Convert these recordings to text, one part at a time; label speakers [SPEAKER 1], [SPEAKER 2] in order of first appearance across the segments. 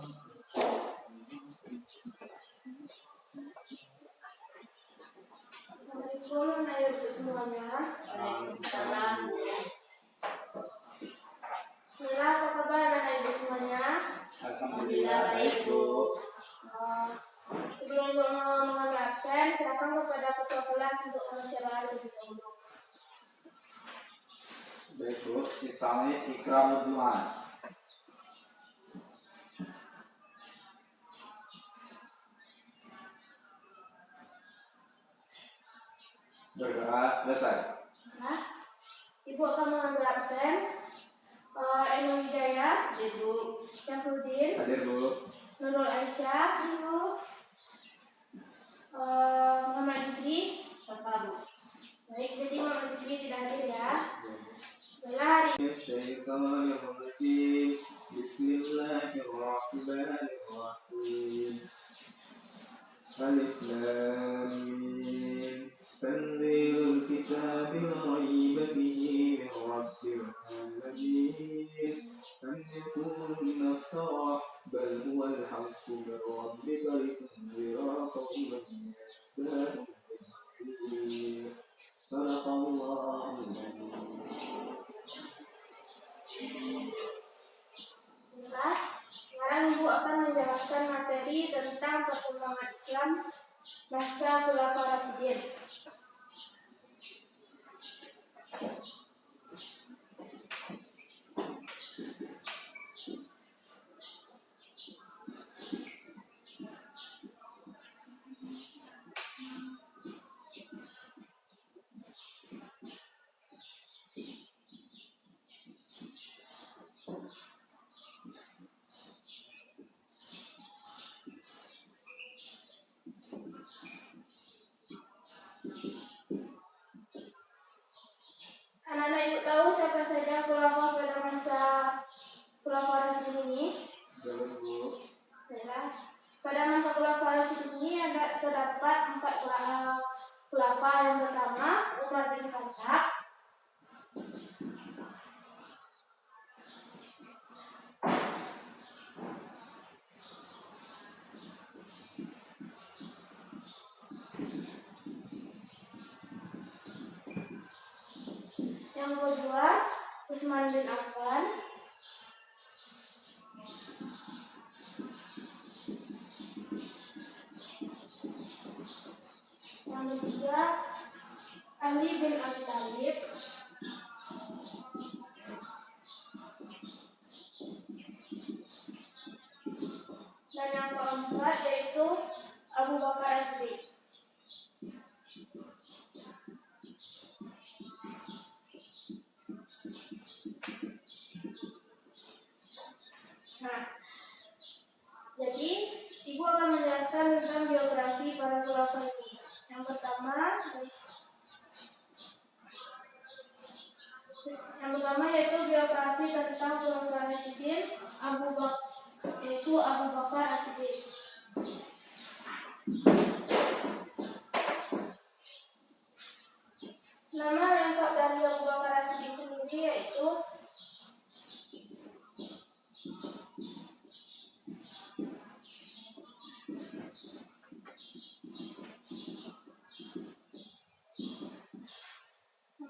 [SPEAKER 1] Assalamualaikum anak-anak semuanya.
[SPEAKER 2] Waalaikumsalam.
[SPEAKER 1] Alhamdulillah, apa kabar anak-anak semuanya?
[SPEAKER 2] Alhamdulillah baik, Bu.
[SPEAKER 1] Sebelum mengambil absen, silakan kepada ketua kelas untuk membaca terlebih dahulu.
[SPEAKER 3] Baik, Bu. Misalnya ikram doa. Berdoa selesai.
[SPEAKER 1] Nah, Ibu akan mengambil absen. Eno Wijaya,
[SPEAKER 2] Ibu.
[SPEAKER 1] Syafruddin,
[SPEAKER 3] Hadir, Bu.
[SPEAKER 1] Nurul Aisyah, Ibu, Muhammad Zikri.
[SPEAKER 2] Siapa, Bu?
[SPEAKER 1] Baik, jadi Muhammad Zikri tidak hadir ya. Baiklah, hari
[SPEAKER 3] Syaitanirrajim. Bismillahirrahmanirrahim. Alif Lam Mim. Tanzilul kitabi la raiba fihi min rabbil alamin. Am yakuluna iftara bal huwa al-haqqu min rabbika litunzira qauman yahdahum bi-idhnihi. Sadaqallahul azim.
[SPEAKER 1] Sekarang Ibu akan menjelaskan materi tentang perkembangan Islam masa Khulafaur Rasyidin. Anak-anak Ibu tahu siapa saja khulafa pada masa Khulafaur Rasyidin ini?
[SPEAKER 3] Baik, Bu.
[SPEAKER 1] Baiklah. Pada masa Khulafaur Rasyidin ini terdapat 4 khulafa. Yang pertama Umar bin Khattab, yang kedua Utsman bin Affan, yang ketiga Ali bin Abi Thalib, dan yang keempat yaitu Abu Bakar As-Siddiq. Nah, jadi Ibu akan menjelaskan tentang biografi para khulafa ini. Yang pertama yaitu biografi tentang Khulafaur Rasyidin yaitu Abu Bakar As-Siddiq. Nama lengkap dari Abu Bakar As-Siddiq sendiri yaitu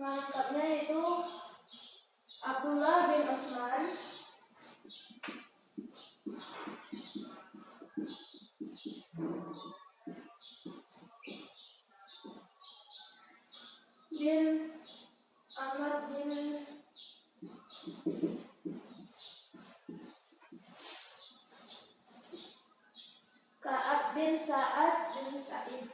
[SPEAKER 1] nama lengkapnya yaitu Abdullah bin Utsman bin Ahmad bin Ka'ab bin Sa'ad bin Taib.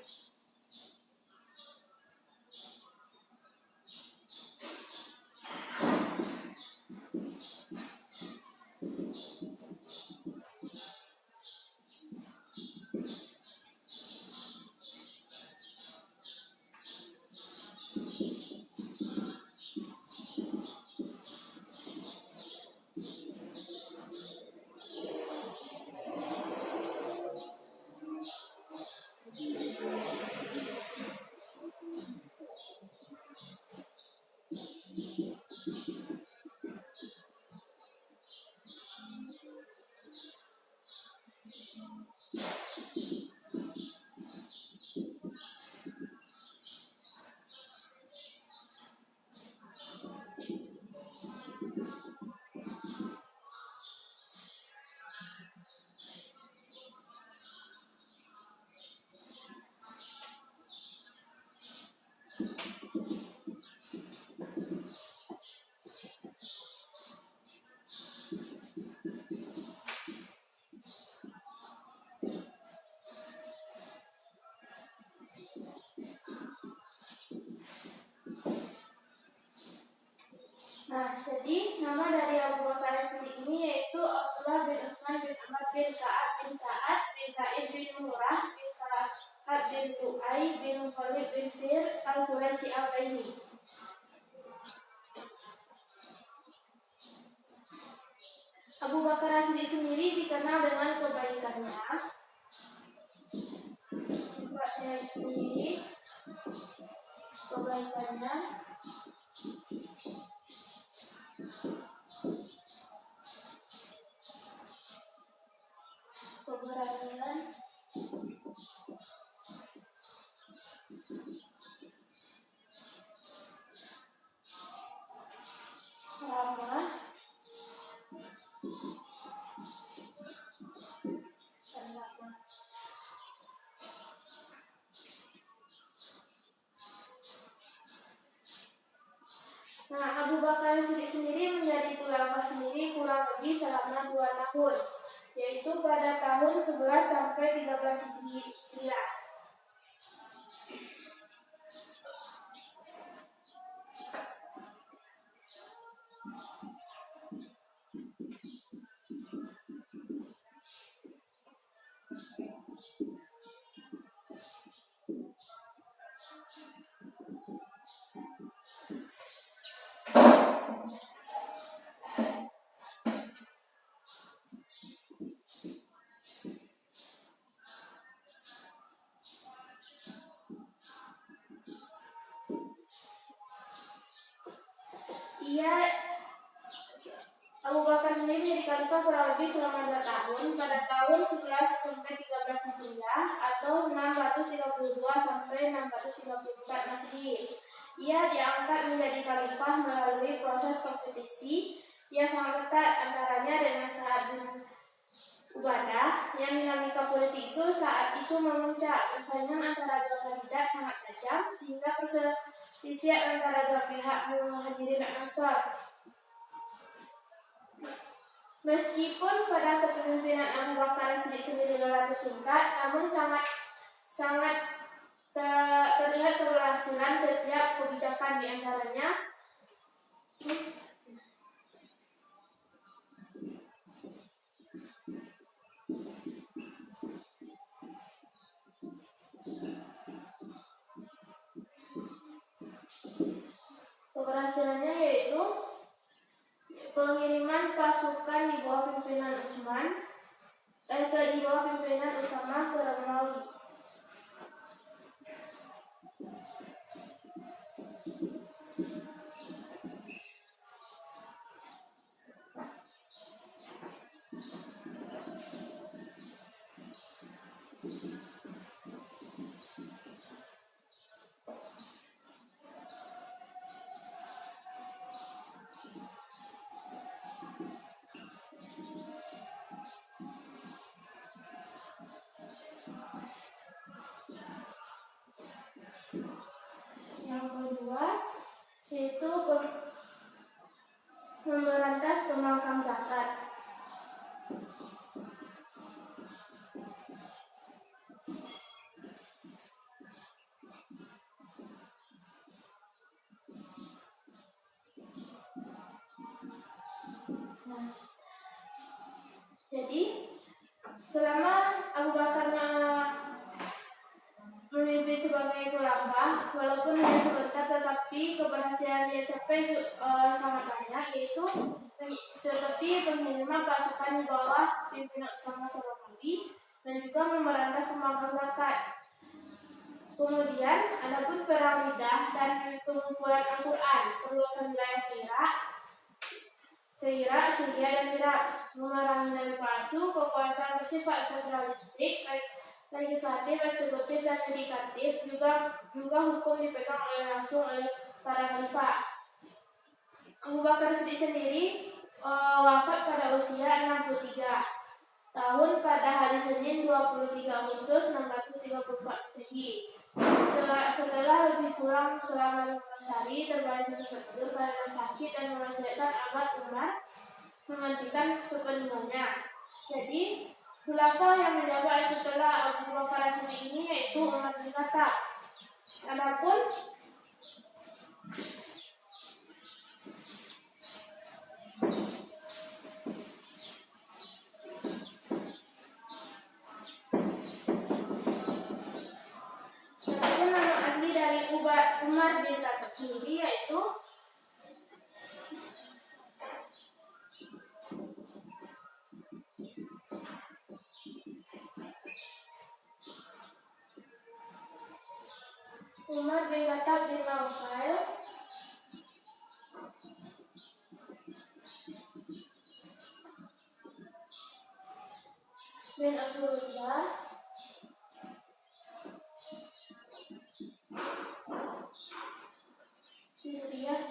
[SPEAKER 1] Nah, jadi nama dari Abu Bakar As-Siddiq ini yaitu Abdullah bin Utsman bin Ahmad bin Ka'ab bin Sa'ad bin Ka'ib bin Murrah bin Ka'ab bin Lu'ay bin Khalid bin Fir al-Quraisy al-Baini. Abu Bakar As-Siddiq sendiri dikenal dengan kebaikannya, sifatnya sendiri, kebaikannya, keberanian, ramah, dan laknat. Nah, Abu Bakar As-Siddiq sendiri menjadi khulafah sendiri kurang lebih selama 2 tahun, yaitu pada tahun 11 sampai 13 Hijriah. Abu Bakar sendiri menjadi khalifah kurang lebih selama 2 tahun pada tahun 11 sampai 13 Hijriah atau 632 sampai 634 Masehi. Ia diangkat menjadi khalifah melalui proses kompetisi yang sangat ketat antaranya dengan Sa'ad bin Ubadah, yang dinamika politik itu saat itu memuncak. Persaingan antara dua kandidat sangat tajam sehingga perselisihan antara dua pihak Muhajirin dan Ansor. Meskipun pada kepemimpinan Abu Bakar As-Siddiq sendiri relatif singkat, namun sangat terlihat keberhasilan setiap kebijakan di antaranya. Keberhasilannya yaitu pengiriman pasukan di bawah pimpinan Usamah ke Romawi. Yang kedua yaitu memberantas pembangkang zakat. Jadi selama Abu Bakar memimpin sebagai khulafah, walaupun hanya sebentar, tetapi keberhasilan dia capai sangat banyak, yaitu seperti pengiriman pasukan di bawah pimpinan Usamah ke Romawi dan juga memberantas pembangkang zakat. Kemudian adapun perang Riddah dan pengumpulan Al-Quran, perluasan wilayah ke Irak, Syria dan Irak, memerangi nabi palsu, kekuasaan bersifat sentralistik, legislatif, eksekutif, dan yudikatif. Juga hukum dipegang langsung oleh para khalifah. Abu Bakar Siddiq sendiri wafat pada usia 63 tahun pada hari Senin 23 Agustus 634 Masehi. Setelah lebih kurang selama 15 hari terbaring di tempat tidur karena sakit dan mewasiatkan agar Umar menggantikan sepeninggalnya. Jadi khilafah yang menjabat setelah Abu Bakar Siddiq ini yaitu Umar bin Khattab. Adapun nama asli dari Umar bin Khattab sendiri yaitu Umar bin Khattab bin Naufal bin Abdullah bin Riyad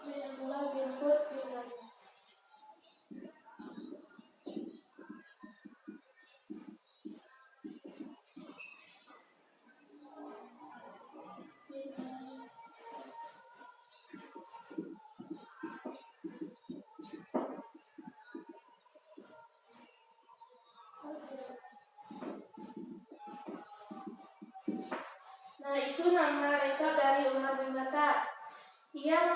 [SPEAKER 1] bin Abdullah bin Qurt bin Rajab. Nah, itu nama lengkap dari Umar bin Khattab. Ia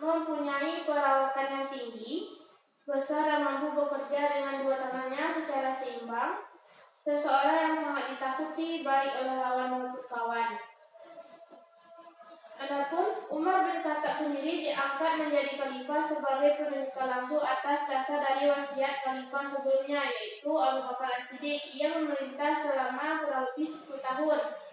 [SPEAKER 1] mempunyai perawakan yang tinggi, besar dan mampu bekerja dengan dua tangannya secara seimbang. Seseorang yang sangat ditakuti baik oleh lawan maupun kawan. Adapun Umar bin Khattab sendiri diangkat menjadi khalifah sebagai penerima langsung atas dasar dari wasiat khalifah sebelumnya yaitu Abu Bakar As-Siddiq. Ia memerintah selama kurang lebih 10 tahun.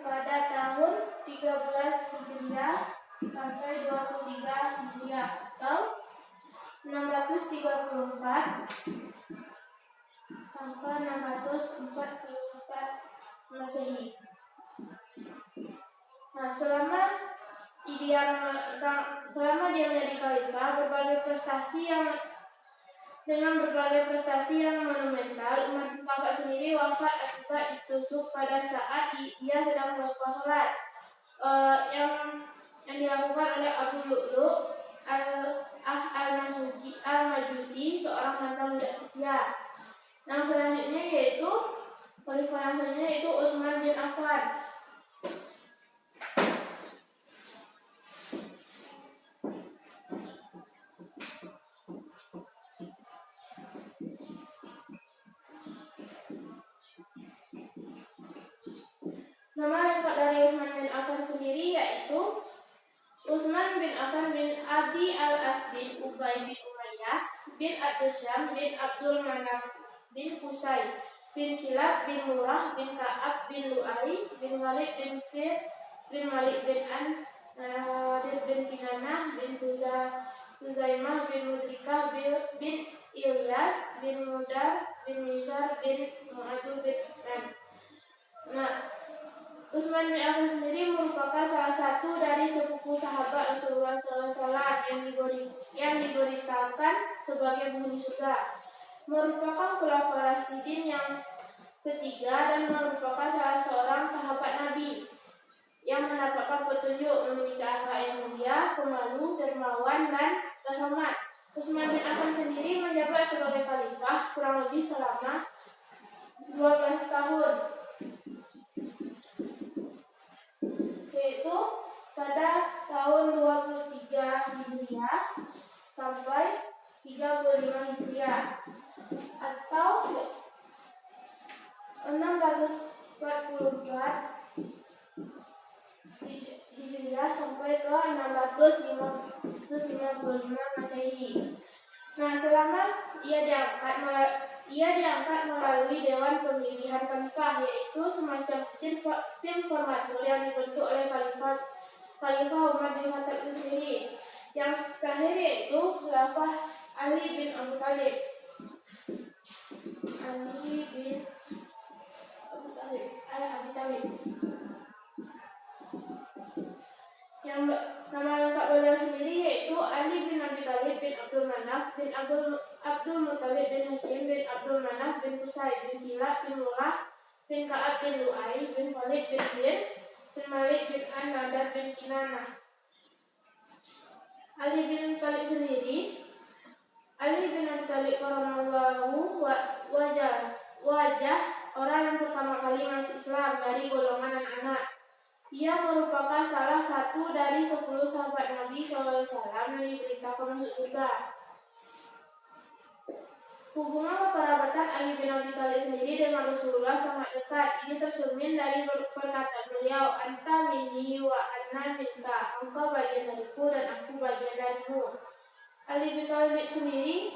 [SPEAKER 1] Pada tahun 13 Hijriah sampai 23 Hijriah atau 634 sampai 644 Masehi. Nah, selama dia menjadi khalifah, dengan berbagai prestasi yang monumental, Umar bin Khattab sendiri wafat akibat ditusuk pada saat ia sedang melakukan sholat yang dilakukan oleh Abu Lu'lu' al-Majusi, seorang mantan budak usia. Yang selanjutnya yaitu khalifah yang selanjutnya yaitu Utsman bin Affan. Nama lengkap dari Utsman bin Affan sendiri yaitu Utsman bin Affan bin Abi al-As bin Ubay bin Umayyah bin Abdul Syam bin Abdul Manaf bin Qusay bin Kilab bin Murrah bin Ka'ab bin Lu'ay bin Walid bin Fir bin Malik bin Nadir bin Kinanah bin Huzaimah bin Mudrikah bin Ilyas bin Mudar bin Nizar bin Mu'adu bin Nam. Nah, Utsman bin Affan sendiri merupakan salah satu dari sepupu sahabat Rasulullah SAW yang diberitakan sebagai penghuni surga. Merupakan khulafaur rasyidin yang ketiga dan merupakan salah seorang sahabat Nabi yang mendapatkan petunjuk memiliki akhlak yang mulia, pemalu, dermawan, dan terhormat. Utsman bin Affan sendiri menjabat sebagai khalifah kurang lebih selama 12 tahun. Yaitu pada tahun 23 Hijriah sampai 35 Hijriah atau 644 Hijriah sampai ke 655 Masehi. Nah, selama Ia diangkat melalui Dewan Pemilihan Khalifah, yaitu semacam tim formatur yang dibentuk oleh Khalifah Umar bin Khattab itu sendiri. Yang terakhir yaitu Khilafah Ali bin Abi Thalib. Abi Thalib. Yang nama lengkap beliau sendiri yaitu Ali bin Abi Thalib bin Abdul Manaf bin Abdul Muttalib bin Hashim bin Abdul Manaf bin Qusay bin Kilab bin Murrah bin Ka'ab bin Lu'ay bin Khalid bin Zir bin Malik bin An-Nadar bin Kinanah. Ali bin Abi Thalib sendiri, Ali bin Abi Thalib karamallahu wajah orang yang pertama kali masuk Islam dari golongan anak-anak. Ia merupakan salah satu dari 10 sahabat Nabi SAW yang diberitakan masuk surga. Hubungan kekerabatan Ali bin Abi Thalib sendiri dengan Rasulullah sangat dekat. Ini tercermin dari perkataan beliau, "Anta minni wa anna minka." Engkau bagian dariku dan aku bagian darimu. Ali bin Thalib sendiri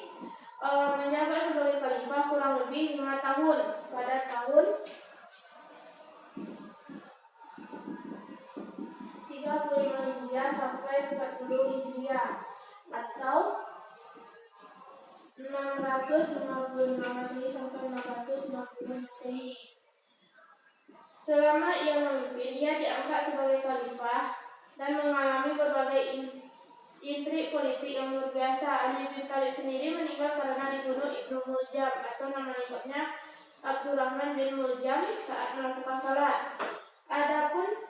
[SPEAKER 1] menjabat sebagai khalifah kurang lebih 5 tahun pada tahun 35 Hijriah sampai 40 Hijriah atau 655 Masehi sampai 660 Masehi. Selama ia memimpin, ia diangkat sebagai khalifah dan mengalami berbagai intrik politik yang luar biasa. Ali bin Thalib sendiri meninggal karena dibunuh Ibnu Muljam atau nama lengkapnya Abdurrahman bin Muljam saat melakukan salat. Adapun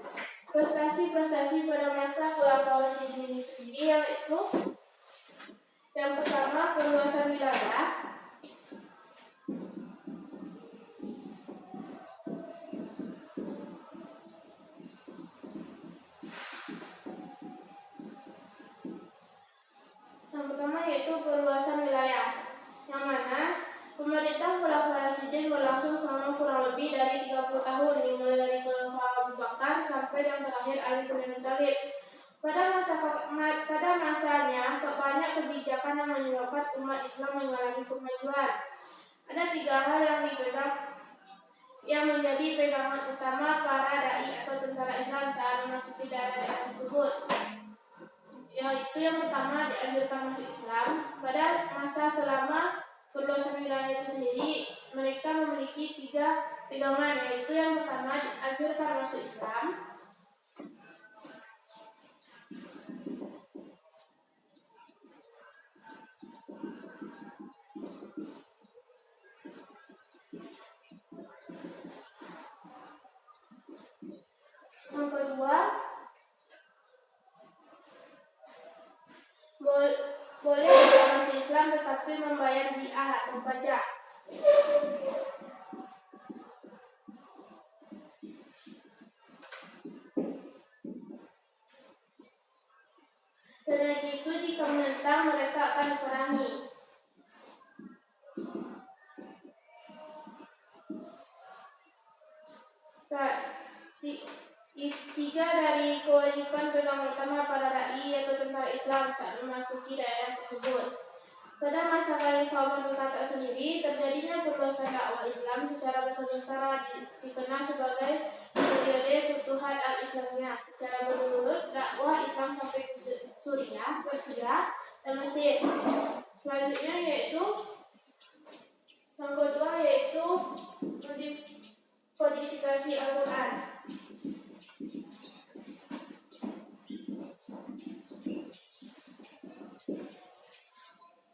[SPEAKER 1] prestasi pada masa Khulafaur Rasyidin ini sendiri yaitu yang pertama perluasan wilayah. Yang pertama yaitu perluasan wilayah, yang mana pemerintah Khulafaur Rasyidin berlangsung selama kurang lebih dari 30 tahun, dimulai dari Khalifah Abu Bakar sampai yang terakhir Ali bin Abi Thalib. Pada masanya, banyak kebijakan yang menyebabkan umat Islam mengalami kemajuan. Ada 3 hal yang menjadi pegangan utama para dai atau tentara Islam saat memasuki daerah-daerah tersebut. Yaitu yang pertama, dianjurkan masuk Islam. Pada masa selama perluasan wilayah itu sendiri, mereka memiliki 3 pegangan, yaitu yang pertama, dianjurkan masuk Islam. Yang kedua, boleh masuk Islam tetapi membayar zi'ah atau pajak. Dan lagi itu jika menentang mereka akan diperangi. Tiga dari kewajiban pegangan utama para dai atau tentara Islam saat memasuki daerah tersebut. Pada masa Khalifah Umar bin Khattab sendiri, terjadinya perluasan dakwah Islam secara besar-besaran dikenal sebagai periode Futuhat al-Islamiyah. Secara berurut, dakwah Islam sampai ke Suriah, Persia, dan Mesir. Selanjutnya yaitu yang kedua yaitu kodifikasi Al-Quran.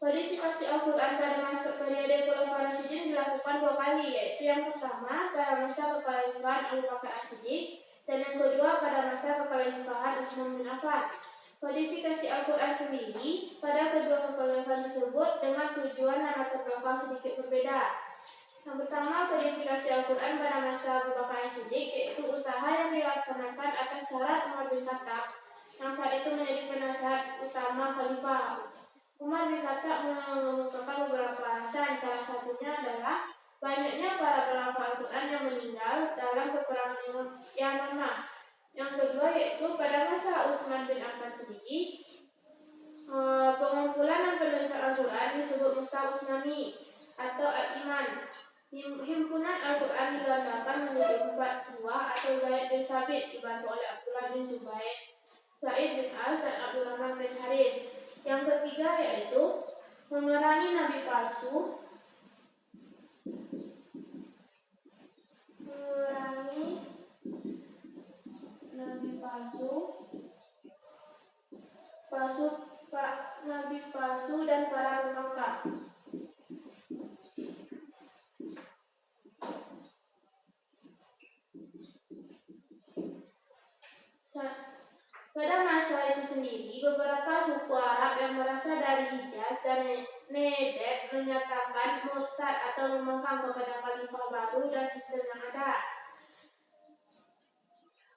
[SPEAKER 1] Kodifikasi Al-Quran pada masa periode Khulafaur Rasyidin dilakukan 2 kali, yaitu yang pertama pada masa kekhalifahan Abu Bakar As-Siddiq dan yang kedua pada masa kekhalifahan Utsman bin Affan. Kodifikasi Al-Quran sendiri pada kedua kekhalifahan tersebut dengan tujuan dan latar belakang sedikit berbeda. Yang pertama, kodifikasi Al-Quran pada masa Abu Bakar As-Siddiq, yaitu usaha yang dilaksanakan atas syarat Umar bin Khattab yang saat itu menjadi penasehat utama khalifah. Umar bin Khattab mengemukakan beberapa alasan, salah satunya adalah banyaknya para pelafal Al-Quran yang meninggal dalam peperangan yang lama. Yang kedua yaitu pada masa Utsman bin Affan sendiri, pengumpulan dan penulisan Al-Quran disebut Mushaf Utsmani atau Al-Iman. Himpunan Al-Quran digambarkan menjadi 4 buah atau Zaid bin Sabit dibantu oleh Abdullah bin Zubair, Sa'id bin As, dan Abdurrahman bin Haris. Yang ketiga yaitu memerangi nabi palsu, nabi palsu dan para pembangkang. Pada masa itu sendiri, beberapa suku Arab yang berasal dari Hijaz dan Najd menyatakan murtad atau membangkang kepada khalifah baru dan sistem yang ada.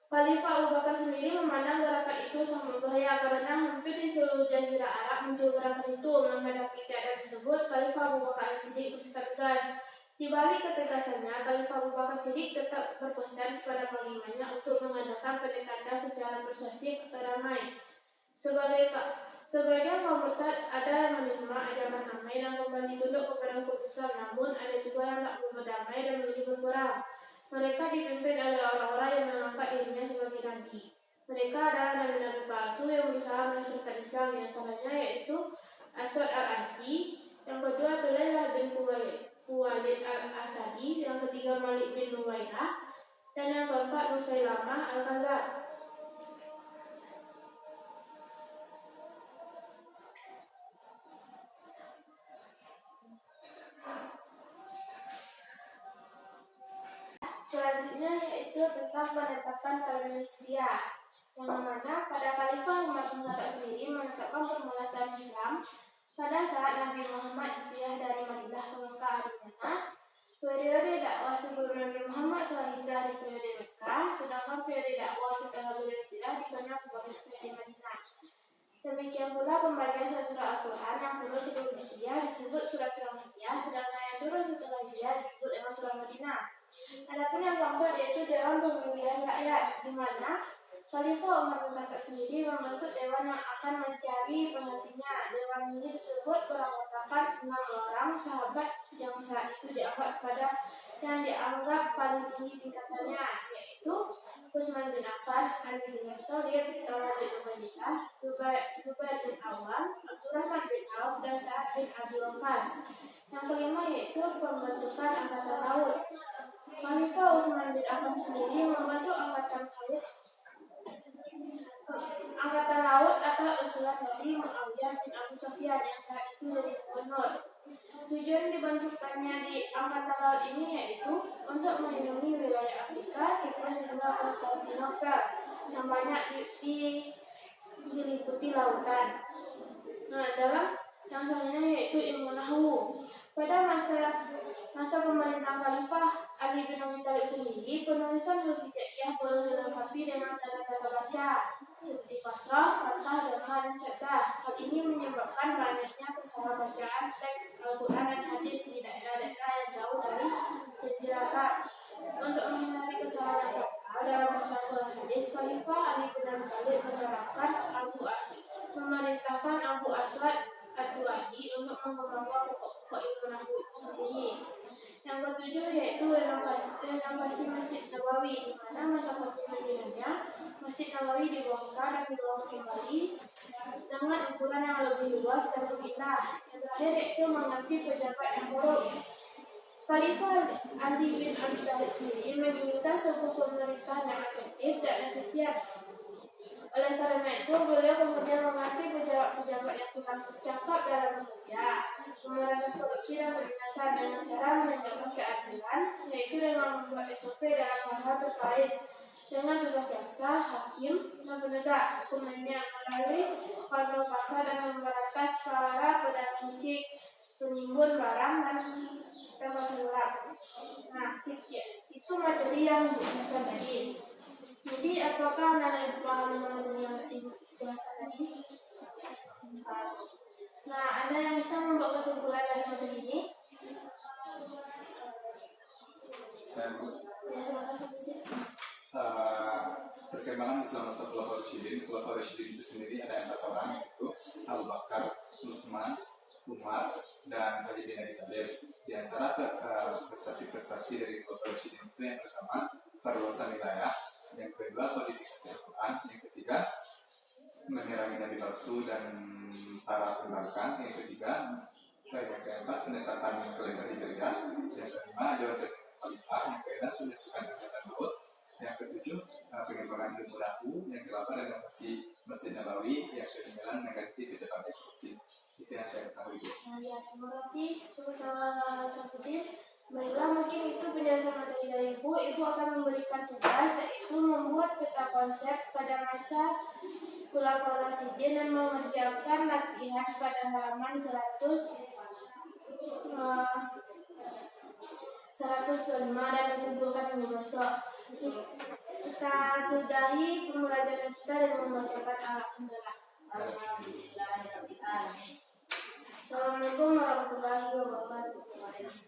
[SPEAKER 1] Khalifah Abu Bakar sendiri memandang gerakan itu sangat berbahaya karena hampir di seluruh jazirah Arab muncul gerakan itu. Menghadapi keadaan tersebut, Khalifah Abu Bakar As-Siddiq bersikap tegas. Di balik ketegasannya, Khalifah Abu Bakar Siddiq tetap berpesan kepada panglimanya untuk mengadakan pendekatan secara persuasif atau damai. Sebagian kaum murtad ada yang menerima ajaran damai dan kembali tunduk kepada hukum Islam, namun ada juga yang tak mau berdamai dan memilih berperang. Mereka dipimpin oleh orang-orang yang mengangkat dirinya sebagai nabi. Mereka adalah nabi-nabi palsu yang berusaha menghancurkan Islam, di antaranya yaitu Aswad al-Ansi, yang kedua Tulailah bin Khuwailid al-Asadi, yang ketiga Malik bin Nuwairah, dan yang keempat Musailamah al-Kadzab. Selanjutnya yaitu tentang penetapan kalimat Hijriah, yang mana pada Khalifah Umar bin Khattab sendiri menetapkan permulatan Islam pada saat Nabi Muhammad hijrah dari Madinah ke Mekah, di mana periode dakwah sebelum Nabi Muhammad telah hijrah di periode Mekah, sedangkan periode dakwah setelah beliau hijrah dikenal sebagai periode Madinah. Demikian pula pembagian surat Al-Quran yang turun sebelum hijrah disebut surat-surat Makkiyah, sedangkan yang turun setelah hijrah disebut dengan surat Madinah. Adapun yang keempat yaitu Dewan Pemilihan Rakyat, di mana Khalifah Umar bin Khattab sendiri membentuk dewan yang akan mencari penggantinya. Dewan ini tersebut beranggotakan 6 orang sahabat yang saat itu dianggap paling tinggi tingkatannya, yaitu Utsman bin Affan, Ali bin Abi Thalib, Talha bin Ubaidillah, Zubair bin Awam, Abdurrahman bin Auf, dan Sa'ad bin Abi Waqqas. Yang kelima yaitu pembentukan Angkatan Laut. Khalifah Utsman bin Affan sendiri membentuk Angkatan Laut atau usulan dari Muawiyah bin Abu Sufyan yang saat itu jadi gubernur. Tujuan dibentukannya di Angkatan Laut ini yaitu untuk melindungi wilayah Afrika, Siprus hingga Konstantinopel yang banyak diliputi lautan. Nah, dalam yang selanjutnya yaitu ilmu nahwu. Pada masa pemerintahan Khalifah Ali bin Abi Thalib sendiri, penulisan huruf hijaiyah perlu dilengkapi dengan tanda-tanda baca seperti kasrah, fathah, dhamma, dan syaddah. Hal ini menyebabkan banyaknya kesalahan bacaan teks Al-Quran dan hadis di daerah-daerah yang jauh dari Jazirah Arab. Untuk menghindari kesalahan fatal dalam baca Al-Quran hadis, Khalifah Ali bin Abi Thalib memerintahkan Abu Aswad Ad-Du'ali untuk mengembangkan pokok-pokok ilmu nahwu itu sendiri. Yang ketujuh yaitu renovasi Masjid Nabawi, di mana masa kepemimpinannya Masjid Nabawi dibongkar dan dibangun kembali dengan ukuran yang lebih luas dan lebih indah. Yang terakhir yaitu mengganti pejabat yang buruk. Khalifah Ali bin Abi Thalib sendiri menginginkan sebuah pemerintahan yang efektif dan efisien. Oleh karena itu, beliau kemudian mengganti pejabat-pejabat yang kurang cakap dalam bekerja, memberantas korupsi dan kedinasan dengan cara menegakkan keadilan, yaitu dengan membuat SOP dalam hal terkait dengan tugas jaksa, hakim, dan penegak hukum lainnya melalui kontrol pasar dan memberantas para pedagang licik, penimbun barang, dan pembahasan gelap. Nah, itu materi yang dijelaskan tadi. Jadi, apakah Anda paham dengan yang Ibu jelaskan tadi? Nah, Anda yang bisa membuat kesimpulan dari materi ini?
[SPEAKER 3] Perkembangan selama Khulafaur Rasyidin itu sendiri ada 4 orang, yaitu Abu Bakar, Utsman, Umar, dan Ali bin Abi Thalib. Di antara prestasi-prestasi dari Bapak Presiden itu yang pertama perluasan wilayah, yang kedua kodifikasi Al-Quran, yang ketiga menyerangi nabi palsu dan para pembangkang, yang keempat penetapan kalender Hijriah, yang kelima ajaran khalifah, yang keenam pendidikan angkatan laut, yang ketujuh pengembangan ilmu laku, yang kedelapan renovasi Masjid Nabawi, yang kesembilan mengganti pejabat korupsi. Itu yang saya ketahui.
[SPEAKER 1] Nah, ya, terima kasih Safuddin. Baiklah, mungkin itu penjelasan materi dari Ibu. Ibu akan memberikan tugas, yaitu membuat peta konsep pada masa Khulafaur Rasyidin dan mengerjakan latihan pada halaman 105 dan dikumpulkan minggu besok. Kita sudahi pembelajaran kita dengan membacakan Alhamdulillah.
[SPEAKER 2] Alhamdulillahirabbil alamin.
[SPEAKER 1] Assalamualaikum warahmatullahi wabarakatuh.